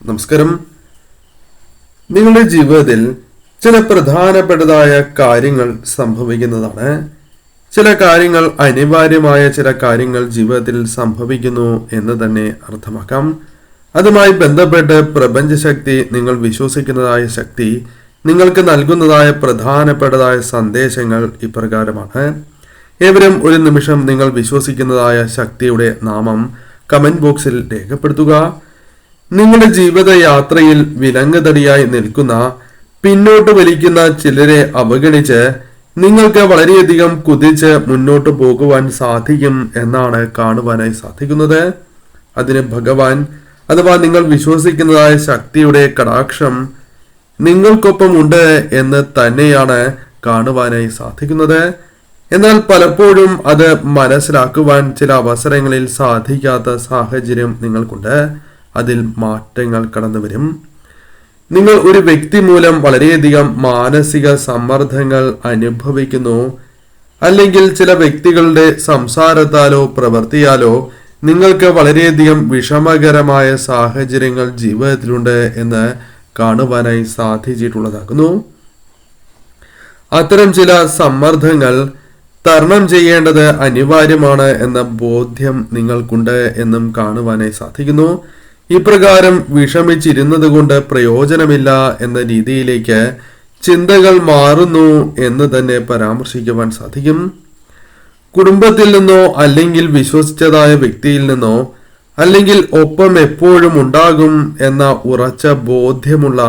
നമസ്കാരം. നിങ്ങളുടെ ജീവിതത്തിൽ ചില പ്രധാനപ്പെട്ടതായ കാര്യങ്ങൾ സംഭവിക്കുന്നതാണ്. ചില കാര്യങ്ങൾ അനിവാര്യമായ ചില കാര്യങ്ങൾ ജീവിതത്തിൽ സംഭവിക്കുന്നു എന്ന് തന്നെ അർത്ഥമാക്കാം. അതുമായി ബന്ധപ്പെട്ട് പ്രപഞ്ചശക്തി, നിങ്ങൾ വിശ്വസിക്കുന്നതായ ശക്തി നിങ്ങൾക്ക് നൽകുന്നതായ പ്രധാനപ്പെട്ടതായ സന്ദേശങ്ങൾ ഇപ്രകാരമാണ്. ഏവരും ഒരു നിമിഷം നിങ്ങൾ വിശ്വസിക്കുന്നതായ ശക്തിയുടെ നാമം കമന്റ് ബോക്സിൽ രേഖപ്പെടുത്തുക. നിങ്ങളുടെ ജീവിതയാത്രയിൽ വിലങ്ങുതടിയായി നിൽക്കുന്ന, പിന്നോട്ട് വലിക്കുന്ന ചിലരെ അവഗണിച്ച് നിങ്ങൾക്ക് വളരെയധികം കുതിച്ച് മുന്നോട്ട് പോകുവാൻ സാധിക്കും എന്നാണ് കാണുവാനായി സാധിക്കുന്നത്. അതിന് ഭഗവാൻ അഥവാ നിങ്ങൾ വിശ്വസിക്കുന്നതായ ശക്തിയുടെ കടാക്ഷം നിങ്ങൾക്കൊപ്പം ഉണ്ട് എന്ന് തന്നെയാണ് കാണുവാനായി സാധിക്കുന്നത്. എന്നാൽ പലപ്പോഴും അത് മനസ്സിലാക്കുവാൻ ചില അവസരങ്ങളിൽ സാധിക്കാത്ത സാഹചര്യം നിങ്ങൾക്കുണ്ട്. അതിൽ മാറ്റങ്ങൾ കടന്നു വരും. നിങ്ങൾ ഒരു വ്യക്തി മൂലം വളരെയധികം മാനസിക സമ്മർദ്ദങ്ങൾ അനുഭവിക്കുന്നു, അല്ലെങ്കിൽ ചില വ്യക്തികളുടെ സംസാരത്താലോ പ്രവൃത്തിയാലോ നിങ്ങൾക്ക് വളരെയധികം വിഷമകരമായ സാഹചര്യങ്ങൾ ജീവിതത്തിലുണ്ട് എന്ന് കാണുവാനായി സാധിച്ചിട്ടുള്ളതാകുന്നു. അത്തരം ചില സമ്മർദ്ദങ്ങൾ തരണം ചെയ്യേണ്ടത് അനിവാര്യമാണ് എന്ന ബോധ്യം നിങ്ങൾക്കുണ്ട് എന്നും കാണുവാനായി സാധിക്കുന്നു. ഇപ്രകാരം വിഷമിച്ചിരുന്നത് കൊണ്ട് പ്രയോജനമില്ല എന്ന രീതിയിലേക്ക് ചിന്തകൾ മാറുന്നു എന്ന് തന്നെ പരാമർശിക്കുവാൻ സാധിക്കും. കുടുംബത്തിൽ നിന്നോ അല്ലെങ്കിൽ വിശ്വസിച്ചതായ വ്യക്തിയിൽ നിന്നോ അല്ലെങ്കിൽ ഒപ്പം എപ്പോഴും ഉണ്ടാകും എന്ന ഉറച്ച ബോധ്യമുള്ള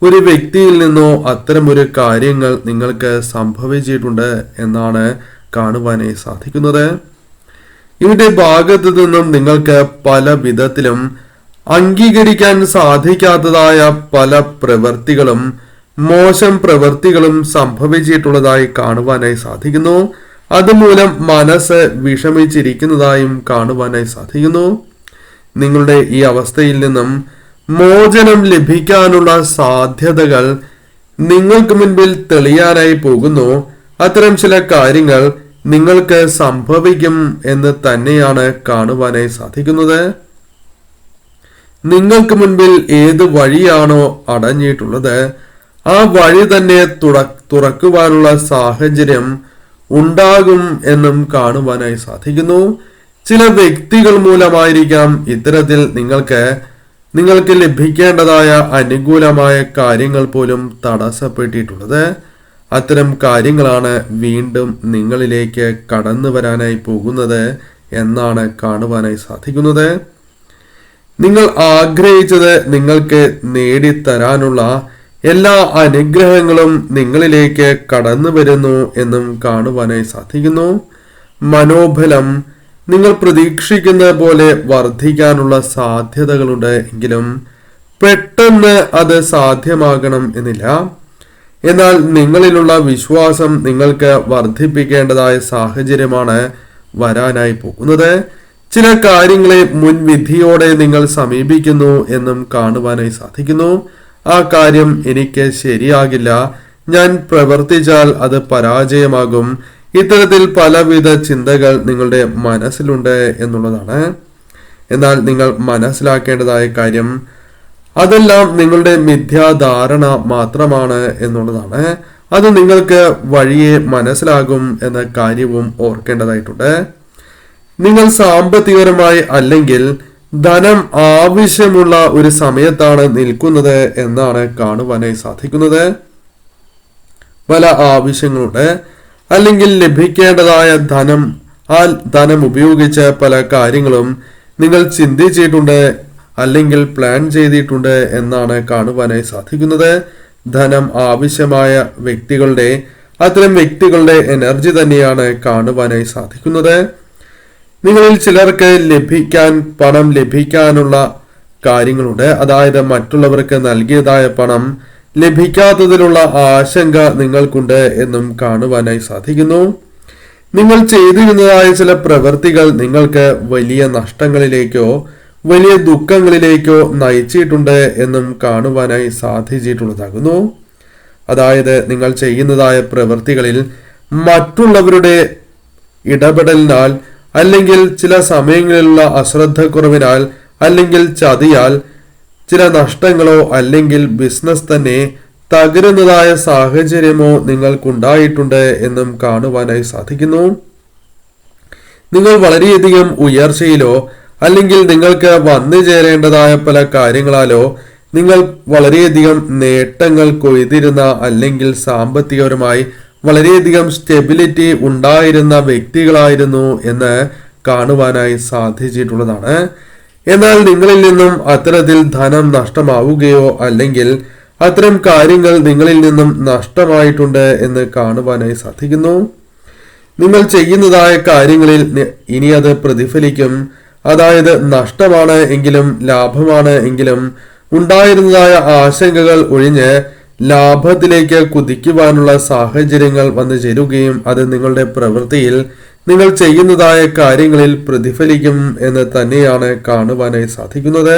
ഒരു വ്യക്തിയിൽ നിന്നോ അത്തരമൊരു കാര്യങ്ങൾ നിങ്ങൾക്ക് സംഭവിച്ചിട്ടുണ്ട് എന്നാണ് കാണുവാനായി സാധിക്കുന്നത്. ഇതിന്റെ ഭാഗത്തു നിന്നും നിങ്ങൾക്ക് പല വിധത്തിലും അംഗീകരിക്കാൻ സാധിക്കാത്തതായ പല പ്രവൃത്തികളും മോശം പ്രവൃത്തികളും സംഭവിച്ചിട്ടുള്ളതായി കാണുവാനായി സാധിക്കുന്നു. അതുമൂലം മനസ്സ് വിഷമിച്ചിരിക്കുന്നതായും കാണുവാനായി സാധിക്കുന്നു. നിങ്ങളുടെ ഈ അവസ്ഥയിൽ നിന്നും മോചനം ലഭിക്കാനുള്ള സാധ്യതകൾ നിങ്ങൾക്ക് മുൻപിൽ തെളിയാനായി പോകുന്നു. അത്തരം ചില കാര്യങ്ങൾ നിങ്ങൾക്ക് സംഭവിക്കും എന്ന് തന്നെയാണ് കാണുവാനായി സാധിക്കുന്നത്. നിങ്ങൾക്ക് മുൻപിൽ ഏത് വഴിയാണോ അടഞ്ഞിട്ടുള്ളത് ആ വഴി തന്നെ തുറക്കുവാനുള്ള സാഹചര്യം ഉണ്ടാകും എന്നും കാണുവാനായി സാധിക്കുന്നു. ചില വ്യക്തികൾ മൂലമായിരിക്കാം ഇത്തരത്തിൽ നിങ്ങൾക്ക് ലഭിക്കേണ്ടതായ അനുകൂലമായ കാര്യങ്ങൾ പോലും തടസ്സപ്പെട്ടിട്ടുള്ളത്. അത്തരം കാര്യങ്ങളാണ് വീണ്ടും നിങ്ങളിലേക്ക് കടന്നു വരാനായി പോകുന്നത് എന്നാണ് കാണുവാനായി സാധിക്കുന്നത്. നിങ്ങൾ ആഗ്രഹിച്ചത് നിങ്ങൾക്ക് നേടിത്തരാനുള്ള എല്ലാ അനുഗ്രഹങ്ങളും നിങ്ങളിലേക്ക് കടന്നു വരുന്നു എന്നും കാണുവാനായി സാധിക്കുന്നു. മനോബലം നിങ്ങൾ പ്രതീക്ഷിക്കുന്ന പോലെ വർദ്ധിക്കാനുള്ള സാധ്യതകളുണ്ട് എങ്കിലും പെട്ടെന്ന് അത് സാധ്യമാകണം എന്നില്ല. എന്നാൽ നിങ്ങളിലുള്ള വിശ്വാസം നിങ്ങൾക്ക് വർദ്ധിപ്പിക്കേണ്ടതായ സാഹചര്യമാണ് വരാനായി പോകുന്നത്. ചില കാര്യങ്ങളെ മുൻവിധിയോടെ നിങ്ങൾ സമീപിക്കുന്നു എന്നും കാണുവാനായി സാധിക്കുന്നു. ആ കാര്യം എനിക്ക് ശരിയാകില്ല, ഞാൻ പ്രവർത്തിച്ചാൽ അത് പരാജയമാകും, ഇത്തരത്തിൽ പലവിധ ചിന്തകൾ നിങ്ങളുടെ മനസ്സിലുണ്ട് എന്നുള്ളതാണ്. എന്നാൽ നിങ്ങൾ മനസ്സിലാക്കേണ്ടതായ കാര്യം അതെല്ലാം നിങ്ങളുടെ മിഥ്യാധാരണ മാത്രമാണ് എന്നുള്ളതാണ്. അത് നിങ്ങൾക്ക് വഴിയെ മനസ്സിലാകും എന്ന കാര്യവും ഓർക്കേണ്ടതായിട്ടുണ്ട്. നിങ്ങൾ സാമ്പത്തികപരമായി അല്ലെങ്കിൽ ധനം ആവശ്യമുള്ള ഒരു സമയത്താണ് നിൽക്കുന്നത് എന്നാണ് കാണുവാനായി സാധിക്കുന്നത്. പല ആവശ്യങ്ങളുണ്ട്, അല്ലെങ്കിൽ ലഭിക്കേണ്ടതായ ധനം ഉപയോഗിച്ച് പല കാര്യങ്ങളും നിങ്ങൾ ചിന്തിച്ചിട്ടുണ്ട് അല്ലെങ്കിൽ പ്ലാൻ ചെയ്തിട്ടുണ്ട് എന്നാണ് കാണുവാനായി സാധിക്കുന്നത്. ധനം ആവശ്യമായ അത്തരം വ്യക്തികളുടെ എനർജി തന്നെയാണ് കാണുവാനായി സാധിക്കുന്നത്. നിങ്ങളിൽ ചിലർക്ക് പണം ലഭിക്കാനുള്ള കാര്യങ്ങളുണ്ട്. അതായത് മറ്റുള്ളവർക്ക് നൽകിയതായ പണം ലഭിക്കാത്തതിലുള്ള ആശങ്ക നിങ്ങൾക്കുണ്ട് എന്നും കാണുവാനായി സാധിക്കുന്നു. നിങ്ങൾ ചെയ്തിരുന്നതായ ചില പ്രവൃത്തികൾ നിങ്ങൾക്ക് വലിയ നഷ്ടങ്ങളിലേക്കോ വലിയ ദുഃഖങ്ങളിലേക്കോ നയിച്ചിട്ടുണ്ട് എന്നും കാണുവാനായി സാധിച്ചിട്ടുള്ളതാകുന്നു. അതായത് നിങ്ങൾ ചെയ്യുന്നതായ പ്രവൃത്തികളിൽ മറ്റുള്ളവരുടെ ഇടപെടലിനാൽ അല്ലെങ്കിൽ ചില സമയങ്ങളിലുള്ള അശ്രദ്ധക്കുറവിനാൽ അല്ലെങ്കിൽ ചതിയാൽ ചില നഷ്ടങ്ങളോ അല്ലെങ്കിൽ ബിസിനസ് തന്നെ തകരുന്നതായ സാഹചര്യമോ നിങ്ങൾക്കുണ്ടായിട്ടുണ്ട് എന്നും കാണുവാനായി സാധിക്കുന്നു. നിങ്ങൾ വളരെയധികം ഉയർച്ചയിലോ അല്ലെങ്കിൽ നിങ്ങൾക്ക് വന്നു ചേരേണ്ടതായ പല കാര്യങ്ങളാലോ നിങ്ങൾ വളരെയധികം നേട്ടങ്ങൾ കൊയ്തിരുന്ന അല്ലെങ്കിൽ സാമ്പത്തികപരമായി വളരെയധികം സ്റ്റെബിലിറ്റി ഉണ്ടായിരുന്ന വ്യക്തികളായിരുന്നു എന്ന് കാണുവാനായി സാധിച്ചിട്ടുള്ളതാണ്. എന്നാൽ നിങ്ങളിൽ നിന്നും അത്തരത്തിൽ ധനം നഷ്ടമാവുകയോ അല്ലെങ്കിൽ അത്തരം കാര്യങ്ങൾ നിങ്ങളിൽ നിന്നും നഷ്ടമായിട്ടുണ്ട് എന്ന് കാണുവാനായി സാധിക്കുന്നു. നിങ്ങൾ ചെയ്യുന്നതായ കാര്യങ്ങളിൽ ഇനി അത് പ്രതിഫലിക്കും. അതായത് നഷ്ടമാണ് എങ്കിലും ലാഭമാണ് എങ്കിലും ഉണ്ടായിരുന്നതായ ആശങ്കകൾ ഒഴിഞ്ഞ് ലാഭത്തിലേക്ക് കുതിക്കുവാനുള്ള സാഹചര്യങ്ങൾ വന്നു ചേരുകയും അത് നിങ്ങളുടെ പ്രവൃത്തിയിൽ നിങ്ങൾ ചെയ്യുന്നതായ കാര്യങ്ങളിൽ പ്രതിഫലിക്കും എന്ന് തന്നെയാണ് കാണുവാനായി സാധിക്കുന്നത്.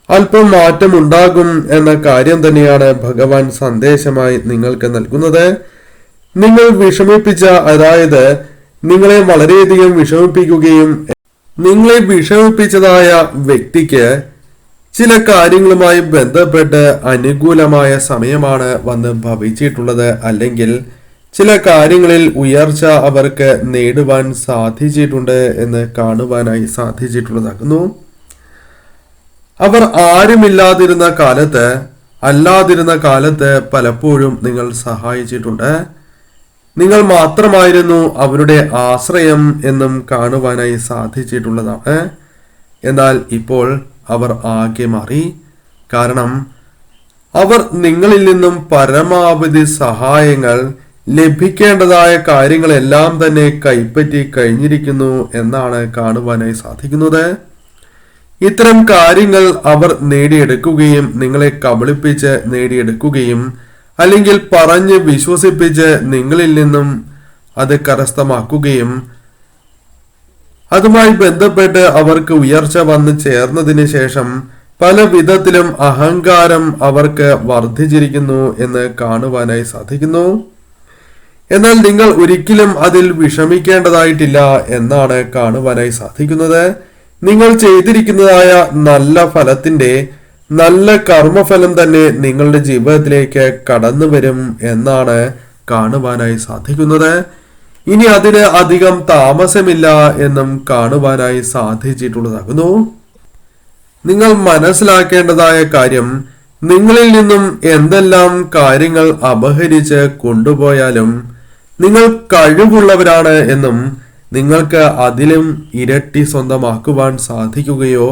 അല്പം മാറ്റം ഉണ്ടാകും എന്ന കാര്യം തന്നെയാണ് ഭഗവാൻ സന്ദേശമായി നിങ്ങൾക്ക് നൽകുന്നത്. നിങ്ങൾ വിഷമിപ്പിച്ച, അതായത് നിങ്ങളെ വളരെയധികം വിഷമിപ്പിക്കുകയും നിങ്ങളെ വിഷമിപ്പിച്ചതായ വ്യക്തിക്ക് ചില കാര്യങ്ങളുമായി ബന്ധപ്പെട്ട് അനുകൂലമായ സമയമാണ് വന്ന് ഭവിച്ചിട്ടുള്ളത്. അല്ലെങ്കിൽ ചില കാര്യങ്ങളിൽ ഉയർച്ച അവർക്ക് നേടുവാൻ സാധിച്ചിട്ടുണ്ട് എന്ന് കാണുവാനായി സാധിച്ചിട്ടുള്ളതാകുന്നു. അവർ ആരുമില്ലാതിരുന്ന കാലത്ത്, അല്ലാതിരുന്ന കാലത്ത് പലപ്പോഴും നിങ്ങൾ സഹായിച്ചിട്ടുണ്ട്. നിങ്ങൾ മാത്രമായിരുന്നു അവരുടെ ആശ്രയം എന്നും കാണുവാനായി സാധിച്ചിട്ടുള്ളതാണ്. എന്നാൽ ഇപ്പോൾ അവർ ആകെ മാറി. കാരണം അവർ നിങ്ങളിൽ നിന്നും പരമാവധി സഹായങ്ങൾ ലഭിക്കേണ്ടതായ കാര്യങ്ങളെല്ലാം തന്നെ കൈപ്പറ്റി കഴിഞ്ഞിരിക്കുന്നു എന്നാണ് കാണുവാനായി സാധിക്കുന്നത്. ഇത്തരം കാര്യങ്ങൾ അവർ നേടിയെടുക്കുകയും നിങ്ങളെ കബളിപ്പിച്ച് നേടിയെടുക്കുകയും അല്ലെങ്കിൽ പറഞ്ഞ് വിശ്വസിപ്പിച്ച് നിങ്ങളിൽ നിന്നും അത് കരസ്ഥമാക്കുകയും അതുമായി ബന്ധപ്പെട്ട് അവർക്ക് ഉയർച്ച വന്നു ചേർന്നതിന് ശേഷം പല വിധത്തിലും അഹങ്കാരം അവർക്ക് വർദ്ധിച്ചിരിക്കുന്നു എന്ന് കാണുവാനായി സാധിക്കുന്നു. എന്നാൽ നിങ്ങൾ ഒരിക്കലും അതിൽ വിഷമിക്കേണ്ടതായിട്ടില്ല എന്നാണ് കാണുവാനായി സാധിക്കുന്നത്. നിങ്ങൾ ചെയ്തിരിക്കുന്നതായ നല്ല ഫലത്തിന്റെ നല്ല കർമ്മഫലം തന്നെ നിങ്ങളുടെ ജീവിതത്തിലേക്ക് കടന്നു വരും എന്നാണ് കാണുവാനായി സാധിക്കുന്നത്. ഇനി അതിന് അധികം താമസമില്ല എന്നും കാണുവാനായി സാധിച്ചിട്ടുള്ളതാകുന്നു. നിങ്ങൾ മനസ്സിലാക്കേണ്ടതായ കാര്യം, നിങ്ങളിൽ നിന്നും എന്തെല്ലാം കാര്യങ്ങൾ അപഹരിച്ച് കൊണ്ടുപോയാലും നിങ്ങൾ കഴിവുള്ളവരാണ് എന്നും നിങ്ങൾക്ക് അതിലും ഇരട്ടി സ്വന്തമാക്കുവാൻ സാധിക്കുകയോ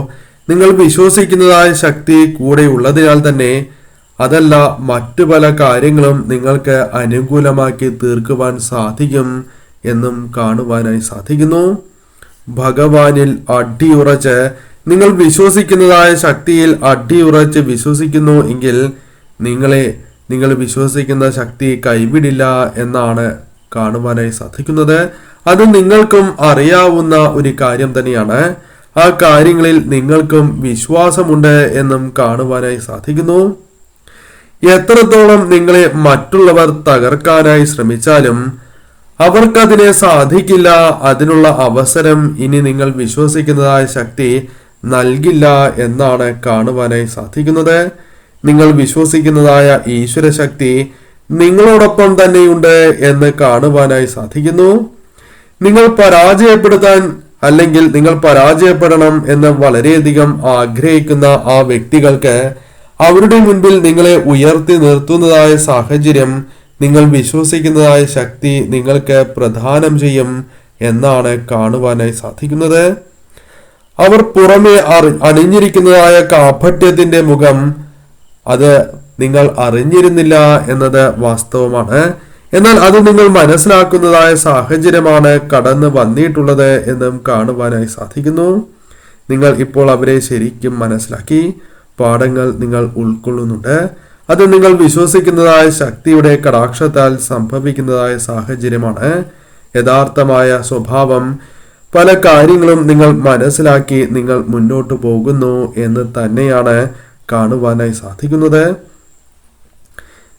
നിങ്ങൾ വിശ്വസിക്കുന്നതായ ശക്തി കൂടെ ഉള്ളതിനാൽ തന്നെ അതല്ല മറ്റു പല കാര്യങ്ങളും നിങ്ങൾക്ക് അനുകൂലമാക്കി തീർക്കുവാൻ സാധിക്കും എന്നും കാണുവാനായി സാധിക്കുന്നു. ഭഗവാനിൽ അടിയുറച്ച് നിങ്ങൾ വിശ്വസിക്കുന്നതായ ശക്തിയിൽ അടിയുറച്ച് വിശ്വസിക്കുന്നു എങ്കിൽ നിങ്ങൾ വിശ്വസിക്കുന്ന ശക്തി കൈവിടില്ല എന്നാണ് കാണുവാനായി സാധിക്കുന്നത്. അത് നിങ്ങൾക്കും അറിയാവുന്ന ഒരു കാര്യം തന്നെയാണ്. ആ കാര്യങ്ങളിൽ നിങ്ങൾക്കും വിശ്വാസമുണ്ട് എന്നും കാണുവാനായി സാധിക്കുന്നു. എത്രത്തോളം നിങ്ങളെ മറ്റുള്ളവർ തകർക്കാനായി ശ്രമിച്ചാലും അവർക്കതിനെ സാധിക്കില്ല. അതിനുള്ള അവസരം ഇനി നിങ്ങൾ വിശ്വസിക്കുന്നതായ ശക്തി നൽകില്ല എന്നാണ് കാണുവാനായി സാധിക്കുന്നത്. നിങ്ങൾ വിശ്വസിക്കുന്നതായ ഈശ്വര ശക്തി നിങ്ങളോടൊപ്പം തന്നെയുണ്ട് എന്ന് കാണുവാനായി സാധിക്കുന്നു. നിങ്ങൾ പരാജയപ്പെടുത്താൻ അല്ലെങ്കിൽ നിങ്ങൾ പരാജയപ്പെടണം എന്ന് വളരെയധികം ആഗ്രഹിക്കുന്ന ആ വ്യക്തികൾക്ക് അവരുടെ മുൻപിൽ നിങ്ങളെ ഉയർത്തി നിർത്തുന്നതായ സാഹചര്യം നിങ്ങൾ വിശ്വസിക്കുന്നതായ ശക്തി നിങ്ങൾക്ക് പ്രദാനം ചെയ്യും എന്നാണ് കാണുവാനായി സാധിക്കുന്നത്. അവർ പുറമെ അണിഞ്ഞിരിക്കുന്നതായ കാപട്യത്തിന്റെ മുഖം അത് നിങ്ങൾ അറിഞ്ഞിരുന്നില്ല എന്നത് വാസ്തവമാണ്. എന്നാൽ അത് നിങ്ങൾ മനസ്സിലാക്കുന്നതായ സാഹചര്യമാണ് കടന്നു വന്നിട്ടുള്ളത് എന്നും കാണുവാനായി സാധിക്കുന്നു. നിങ്ങൾ ഇപ്പോൾ അവരെ ശരിക്കും മനസ്സിലാക്കി. പാഠങ്ങൾ നിങ്ങൾ ഉൾക്കൊള്ളുന്നുണ്ട്. അത് നിങ്ങൾ വിശ്വസിക്കുന്നതായ ശക്തിയുടെ കടാക്ഷത്താൽ സംഭവിക്കുന്നതായ സാഹചര്യമാണ്. യഥാർത്ഥമായ സ്വഭാവം പല കാര്യങ്ങളും നിങ്ങൾ മനസ്സിലാക്കി നിങ്ങൾ മുന്നോട്ട് പോകുന്നു എന്ന് തന്നെയാണ് കാണുവാനായി സാധിക്കുന്നത്.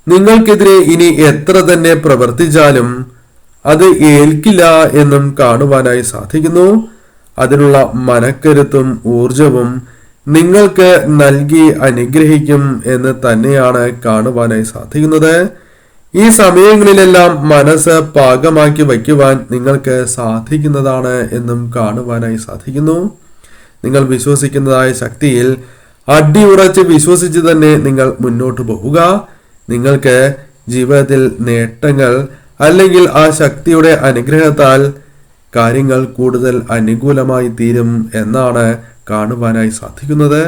നിങ്ങൾക്കെതിരെ ഇനി എത്ര തന്നെ പ്രവർത്തിച്ചാലും അത് ഏൽക്കില്ല എന്നും കാണുവാനായി സാധിക്കുന്നു. അതിനുള്ള മനക്കരുത്തും ഊർജവും നിങ്ങൾക്ക് നൽകി അനുഗ്രഹിക്കും എന്ന് തന്നെയാണ് കാണുവാനായി സാധിക്കുന്നത്. ഈ സമയങ്ങളിലെല്ലാം മനസ്സ് പാകമാക്കി വയ്ക്കുവാൻ നിങ്ങൾക്ക് സാധിക്കുന്നതാണ് എന്നും കാണുവാനായി സാധിക്കുന്നു. നിങ്ങൾ വിശ്വസിക്കുന്നതായ ശക്തിയിൽ അടിയുറച്ച് വിശ്വസിച്ച് തന്നെ നിങ്ങൾ മുന്നോട്ട് പോവുക. നിങ്ങൾക്ക് ജീവിതത്തിൽ നേട്ടങ്ങൾ അല്ലെങ്കിൽ ആ ശക്തിയുടെ അനുഗ്രഹത്താൽ കാര്യങ്ങൾ കൂടുതൽ അനുകൂലമായി തീരും എന്നാണ് കാണുവാനായി സാധിക്കുന്നത്.